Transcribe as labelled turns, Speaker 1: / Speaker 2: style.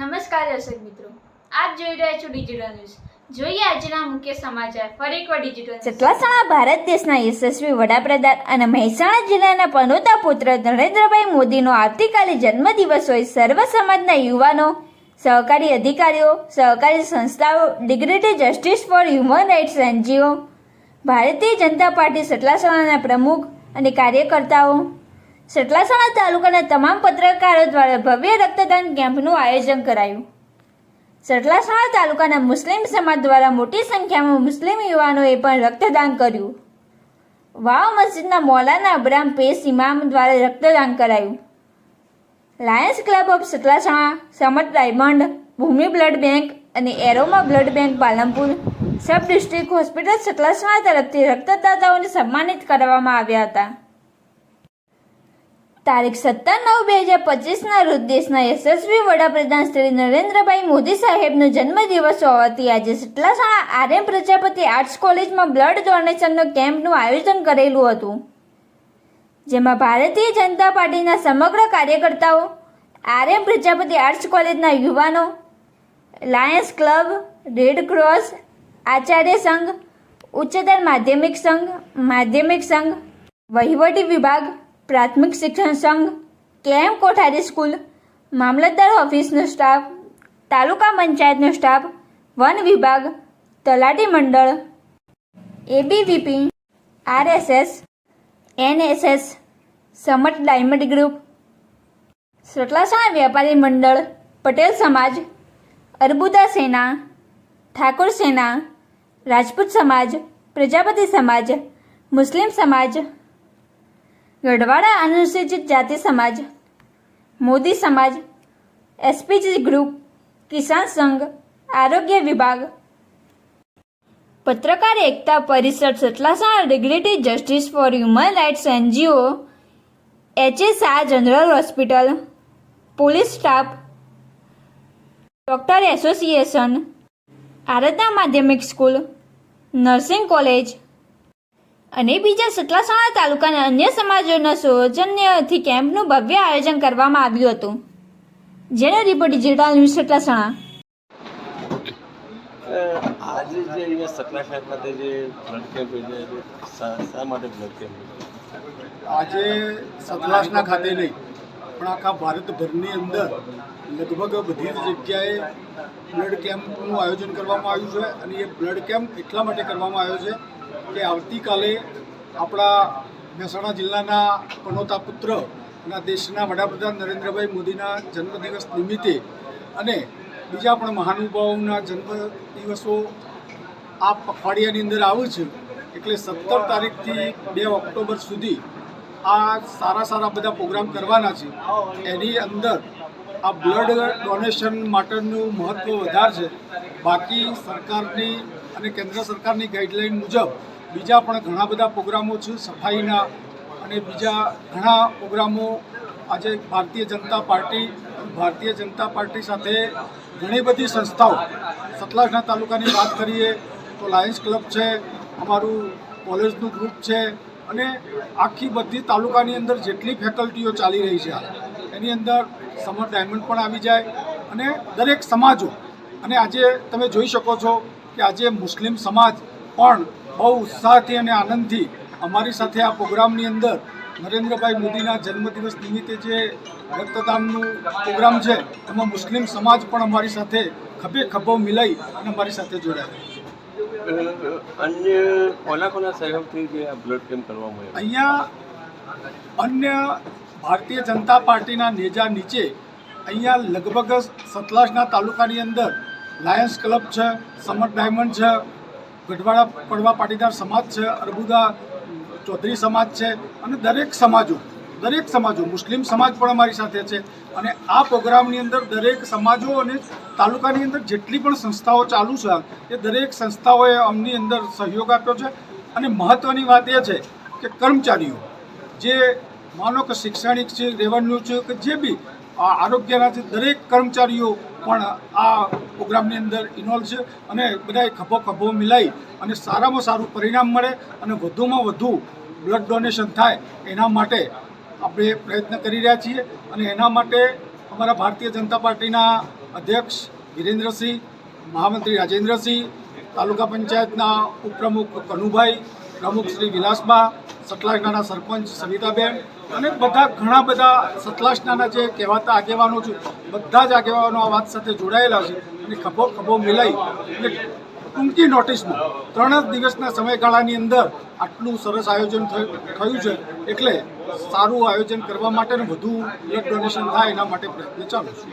Speaker 1: નમસ્કાર દર્શક મિત્રો, આપ જોઈ રહ્યા છો ડિજિટલ ન્યૂઝ. જોઈએ આજના મુખ્ય સમાચાર. ફરી એકવાર ડિજિટલ
Speaker 2: સતલાસણા ભારત દેશના યશસ્વી વડાપ્રધાન અને મહેસાણા જિલ્લાના પનોતા પુત્ર નરેન્દ્રભાઈ મોદીનો આવતીકાલે જન્મદિવસ હોય સર્વ સમાજના યુવાનો, સહકારી અધિકારીઓ, સહકારી સંસ્થાઓ, dignity justice for human rights NGO, Bharatiya Janata party સતલાસણાના પ્રમુખ અને કાર્યકર્તાઓ, સતલાસણા તાલુકાના તમામ પત્રકારો દ્વારા ભવ્ય રક્તદાન કેમ્પનું આયોજન કરાયું. સતલાસણા તાલુકાના મુસ્લિમ સમાજ દ્વારા મોટી સંખ્યામાં મુસ્લિમ યુવાનોએ પણ રક્તદાન કર્યું. વાવ મસ્જિદના મૌલાના અબ્રામ પેશ ઇમામ દ્વારા રક્તદાન કરાયું. Lions club of Satlasana, Samat diamond, Bhumi blood bank અને aroma blood bank Palanpur, sub district hospital Satlasana તરફથી રક્તદાતાઓને સન્માનિત કરવામાં આવ્યા હતા. તારીખ 17/9/2025ના રોજ દેશના યશસ્વી વડાપ્રધાન શ્રી નરેન્દ્રભાઈ મોદી સાહેબનો જન્મદિવસ હોવાથી આજે સતલાસણા આર.એમ. પ્રજાપતિ આર્ટ્સ કોલેજમાં બ્લડ ડોનેશનનો કેમ્પનું આયોજન કરેલું હતું, જેમાં ભારતીય જનતા પાર્ટીના સમગ્ર કાર્યકર્તાઓ, આર.એમ. પ્રજાપતિ આર્ટ્સ કોલેજના યુવાનો, Lions club, red cross, Acharya સંઘ, ઉચ્ચતર માધ્યમિક સંઘ, વહીવટી વિભાગ, પ્રાથમિક શિક્ષણ સંઘ, કેએમ કોઠારી સ્કૂલ, મામલતદાર ઓફિસનો સ્ટાફ, તાલુકા પંચાયતનો સ્ટાફ, વન વિભાગ, તલાટી મંડળ, ABVP, RSS, NSS, Samat diamond group, Satlasana વેપારી મંડળ, પટેલ સમાજ, અર્બુદા સેના, ઠાકોર સેના, રાજપૂત સમાજ, પ્રજાપતિ સમાજ, મુસ્લિમ સમાજ, ગઢવાડા અનુસૂચિત જાતિ સમાજ, મોદી સમાજ, એસપીજી ગ્રુપ, કિસાન સંઘ, આરોગ્ય વિભાગ, પત્રકાર એકતા પરિષદ Satlasana, dignity justice for human rights NGO, HSR general hospital, police staff, doctor association, Aradhana માધ્યમિક સ્કૂલ, નર્સિંગ કોલેજ અને બીજા સતલાસણા તાલુકાના અન્ય સમાજોના સૌજન્યથી કેમ્પનું ભવ્ય આયોજન કરવામાં આવ્યું હતું. જેનો રિપોર્ટ ડિજિટલ ન્યૂઝ સતલાસણા.
Speaker 3: આજે જે અહીંયા સતલાસણા ખાતે જે બ્લડ કેમ્પ છે, શા માટે બ્લડ કેમ્પ?
Speaker 4: આજે સતલાસણા ખાતે નહીં પણ આખા ભારતભરની અંદર લગભગ બધી જ જગ્યાએ બ્લડ કેમ્પનું આયોજન કરવામાં આવ્યું છે. અને એ બ્લડ કેમ્પ એટલા માટે કરવામાં આવ્યો છે કે આવતીકાલે આપણા મહેસાણા જિલ્લાના પનોતા પુત્ર અને દેશના વડાપ્રધાન નરેન્દ્રભાઈ મોદીના જન્મદિવસ નિમિત્તે અને બીજા પણ મહાનુભાવોના જન્મદિવસો આ પખવાડિયાની અંદર આવે છે. એટલે 17 તારીખથી 2 ઓક્ટોબર સુધી આ સારા બધા પ્રોગ્રામ કરવાના છે. એની અંદર આ બ્લડ ડોનેશન માટેનું મહત્ત્વ વધારે છે. બાકી સરકારની અને કેન્દ્ર સરકારની ગાઈડલાઇન મુજબ બીજા પણ ઘણા બધા પ્રોગ્રામો છે, સફાઈના અને બીજા ઘણા પ્રોગ્રામો. આજે ભારતીય જનતા પાર્ટી સાથે ઘણી બધી સંસ્થાઓ, સતલાસણા તાલુકાની વાત કરીએ તો લાયન્સ ક્લબ છે, અમારું કોલેજનું ગ્રુપ છે અને આખી બધી તાલુકાની અંદર જેટલી ફેકલ્ટીઓ ચાલી રહી છે એની અંદર સમર ડાયમંડ પણ આવી જાય અને દરેક સમાજો. અને આજે તમે જોઈ શકો છો કે આજે મુસ્લિમ સમાજ પણ બહુ ઉત્સાહથી અને આનંદથી અમારી સાથે આ પ્રોગ્રામની અંદર નરેન્દ્રભાઈ મોદીના જન્મદિવસ નિમિત્તે જે રક્તદાનનું પ્રોગ્રામ છે એમાં મુસ્લિમ સમાજ પણ અમારી સાથે ખભે ખભો મિલાઈ અને અમારી સાથે જોડાયા છે.
Speaker 3: અન્ય કોના સહયોગથી જે આ બ્લડ કેમ્પ કરવામાં આવ્યો?
Speaker 4: અહીંયા અન્ય ભારતીય જનતા પાર્ટીના નેજા નીચે અહીંયા લગભગ સતલાસણા તાલુકાની અંદર લાયન્સ ક્લબ છે, સમત ડાયમંડ છે, ગઢવાડા પડવા પાટીદાર સમાજ છે, અર્બુદા ચૌધરી સમાજ છે અને દરેક સમાજો મુસ્લિમ સમાજ પણ અમારી સાથે છે. અને આ પ્રોગ્રામની અંદર દરેક સમાજો અને તાલુકાની અંદર જેટલી પણ સંસ્થાઓ ચાલુ છે એ દરેક સંસ્થાઓએ અમની અંદર સહયોગ આપ્યો છે. અને મહત્ત્વની વાત એ છે કે કર્મચારીઓ જે માનો કે શૈક્ષણિક છે, રેવન્યુ છે કે જે બી આરોગ્યના છે, દરેક કર્મચારીઓ પણ આ પ્રોગ્રામની અંદર ઇન્વોલ્વ છે. અને બધાએ ખભો મિલાઈ અને સારામાં સારું પરિણામ મળે અને વધુમાં વધુ બ્લડ ડોનેશન થાય એના માટે આપણે પ્રયત્ન કરી રહ્યા છીએ. અને એના માટે અમારા ભારતીય જનતા પાર્ટીના અધ્યક્ષ વિરેન્દ્રસિંહ, મહામંત્રી રાજેન્દ્રસિંહ, તાલુકા પંચાયતના ઉપપ્રમુખ કનુભાઈ, પ્રમુખ શ્રી વિલાસબા, સતલાસનાના સરપંચ સવિતાબેન અને ઘણા બધા સતલાસનાના જે કહેવાતા આગેવાનો છે, બધા જ આગેવાનો આ વાત સાથે જોડાયેલા છે અને ખભો મિલાઈ અને ટૂંકી નોટિસમાં 3 જ દિવસના સમયગાળાની અંદર આટલું સરસ આયોજન થયું છે. એટલે સારું આયોજન કરવા માટે વધુ બ્લડ ડોનેશન થાય એના માટે પ્રયત્ન ચાલુ છે.